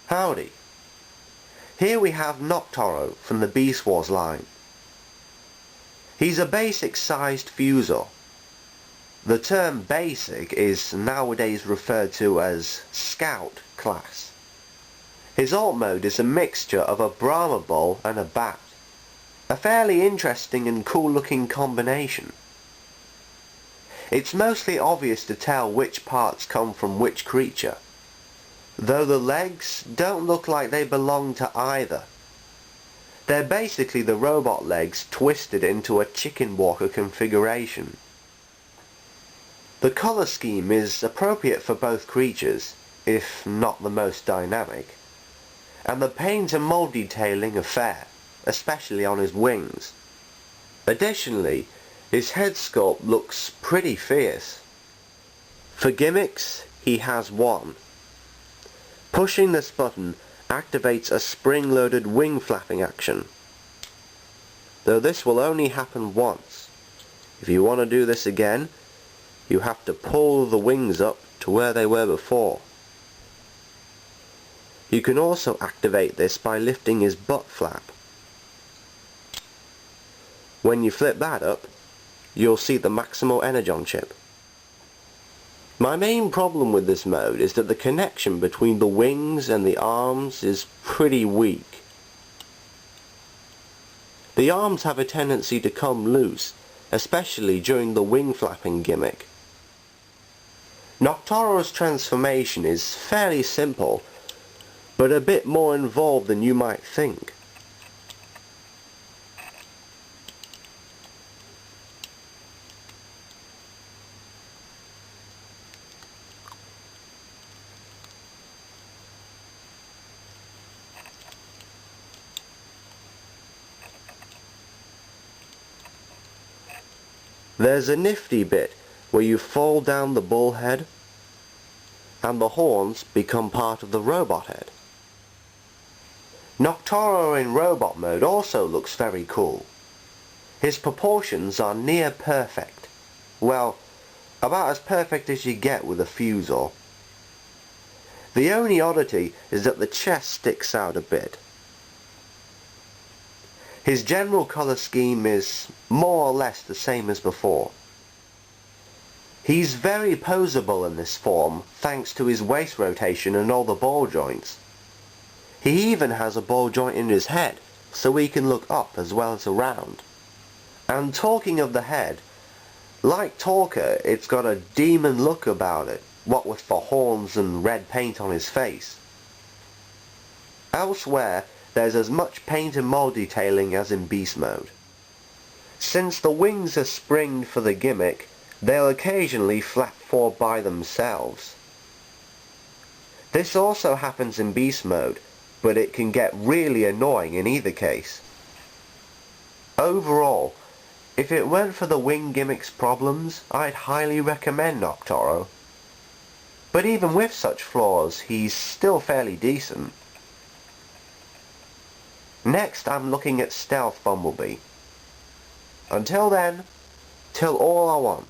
Howdy. Here we have Noctoro from the Beast Wars line. He's a basic sized Fusor. The term basic is nowadays referred to as Scout class. His alt mode is a mixture of a Brahma Bull and a Bat. A fairly interesting and cool looking combination. It's mostly obvious to tell which parts come from which creature, though the legs don't look like they belong to either. They're basically the robot legs twisted into a chicken walker configuration. The colour scheme is appropriate for both creatures, if not the most dynamic, and the paint and mould detailing are fair, especially on his wings. Additionally, his head sculpt looks pretty fierce. For gimmicks, he has one. Pushing this button activates a spring-loaded wing flapping action, though this will only happen once. If you want to do this again, you have to pull the wings up to where they were before. You can also activate this by lifting his butt flap. When you flip that up, you'll see the Maximo Energon chip. My main problem with this mode is that the connection between the wings and the arms is pretty weak. The arms have a tendency to come loose, especially during the wing flapping gimmick. Noctoro's transformation is fairly simple, but a bit more involved than you might think. There's a nifty bit where you fall down the bull head and the horns become part of the robot head. Noctoro in robot mode also looks very cool. His proportions are near perfect. Well, about as perfect as you get with a Fusor. The only oddity is that the chest sticks out a bit. His general colour scheme is more or less the same as before. He's very poseable in this form thanks to his waist rotation and all the ball joints. He even has a ball joint in his head so he can look up as well as around. And talking of the head, like Torka, it's got a demon look about it, what with the horns and red paint on his face. Elsewhere, there's as much paint and mold detailing as in Beast mode. Since the wings are springed for the gimmick, they'll occasionally flap forward by themselves. This also happens in Beast mode, but it can get really annoying in either case. Overall, if it weren't for the wing gimmick's problems, I'd highly recommend Noctoro. But even with such flaws, he's still fairly decent. Next, I'm looking at Stealth Bumblebee. Until then, till all I want.